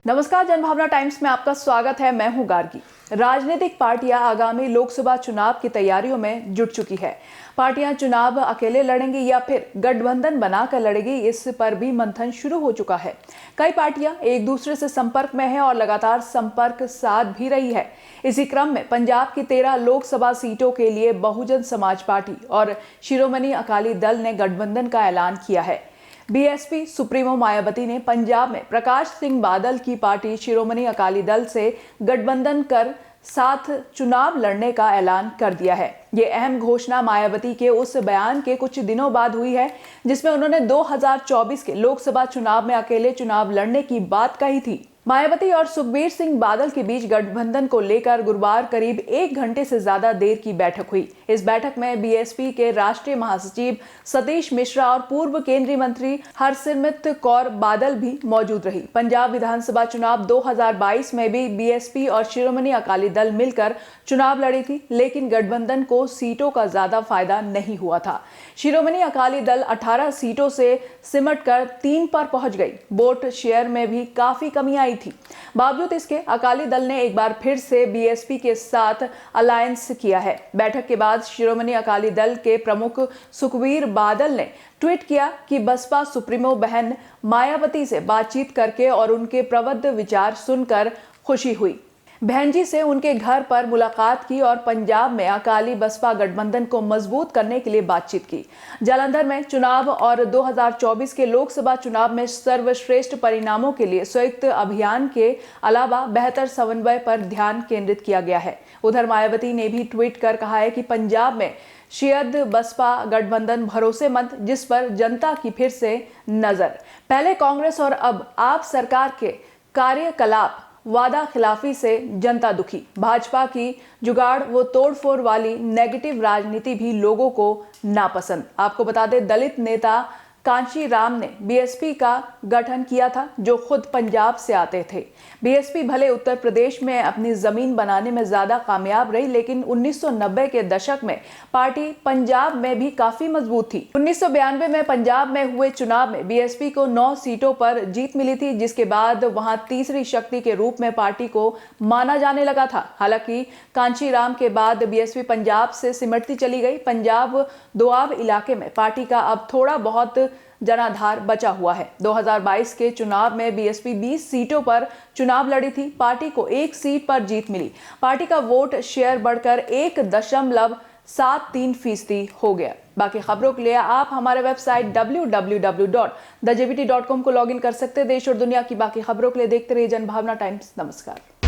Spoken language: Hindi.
नमस्कार, जनभावना टाइम्स में आपका स्वागत है। मैं हूं गार्गी। राजनीतिक पार्टियां आगामी लोकसभा चुनाव की तैयारियों में जुट चुकी है। पार्टियां चुनाव अकेले लड़ेंगी या फिर गठबंधन बनाकर लड़ेंगी, इस पर भी मंथन शुरू हो चुका है। कई पार्टियां एक दूसरे से संपर्क में है और लगातार संपर्क साध भी रही है। इसी क्रम में पंजाब की 13 लोकसभा सीटों के लिए बहुजन समाज पार्टी और शिरोमणि अकाली दल ने गठबंधन का ऐलान किया है। बीएसपी सुप्रीमो मायावती ने पंजाब में प्रकाश सिंह बादल की पार्टी शिरोमणि अकाली दल से गठबंधन कर साथ चुनाव लड़ने का ऐलान कर दिया है। ये अहम घोषणा मायावती के उस बयान के कुछ दिनों बाद हुई है जिसमें उन्होंने 2024 के लोकसभा चुनाव में अकेले चुनाव लड़ने की बात कही थी। मायावती और सुखबीर सिंह बादल के बीच गठबंधन को लेकर गुरुवार करीब 1 घंटे से ज्यादा देर की बैठक हुई। इस बैठक में बीएसपी के राष्ट्रीय महासचिव सतीश मिश्रा और पूर्व केंद्रीय मंत्री हरसिमरत कौर बादल भी मौजूद रही। पंजाब विधानसभा चुनाव 2022 में भी बीएसपी और शिरोमणि अकाली दल मिलकर चुनाव लड़ी थी, लेकिन गठबंधन को सीटों का ज्यादा फायदा नहीं हुआ था। शिरोमणि अकाली दल 18 सीटों से सिमटकर 3 पर पहुंच गई। वोट शेयर में भी काफी कमी आई थी। बावजूद इसके अकाली दल ने एक बार फिर से बीएसपी के साथ अलायंस किया है। बैठक के बाद शिरोमणि अकाली दल के प्रमुख सुखबीर बादल ने ट्वीट किया कि बसपा सुप्रीमो बहन मायावती से बातचीत करके और उनके प्रबुद्ध विचार सुनकर खुशी हुई। बहन जी से उनके घर पर मुलाकात की और पंजाब में अकाली बसपा गठबंधन को मजबूत करने के लिए बातचीत की। जालंधर में चुनाव और 2024 के लोकसभा चुनाव में सर्वश्रेष्ठ परिणामों के लिए संयुक्त अभियान के अलावा बेहतर समन्वय पर ध्यान केंद्रित किया गया है। उधर मायावती ने भी ट्वीट कर कहा है कि पंजाब में शियद बसपा गठबंधन भरोसेमंद, जिस पर जनता की फिर से नजर। पहले कांग्रेस और अब आप सरकार के कार्यकलाप वादा खिलाफी से जनता दुखी। भाजपा की जुगाड़ व तोड़फोड़ वाली नेगेटिव राजनीति भी लोगों को नापसंद। आपको बता दें, दलित नेता कांशी राम ने बीएसपी का गठन किया था, जो खुद पंजाब से आते थे। बीएसपी भले उत्तर प्रदेश में अपनी जमीन बनाने में ज्यादा कामयाब रही, लेकिन 1990 के दशक में पार्टी पंजाब में भी काफी मजबूत थी। 1992 में पंजाब में हुए चुनाव में बीएसपी को 9 सीटों पर जीत मिली थी, जिसके बाद वहां तीसरी शक्ति के रूप में पार्टी को माना जाने लगा था। हालांकि कांशी राम के बाद बीएसपी पंजाब से सिमटती चली गई। पंजाब दोआब इलाके में पार्टी का अब थोड़ा बहुत जनाधार बचा हुआ है। 2022 के चुनाव में बीएसपी 20 सीटों पर चुनाव लड़ी थी। पार्टी को 1 सीट पर जीत मिली। पार्टी का वोट शेयर बढ़कर 1.73% हो गया। बाकी खबरों के लिए आप हमारे वेबसाइट www.thejbt.com को लॉगिन कर सकते हैं। देश और दुनिया की बाकी खबरों के लिए देखते रहिए जनभावना टाइम्स। नमस्कार।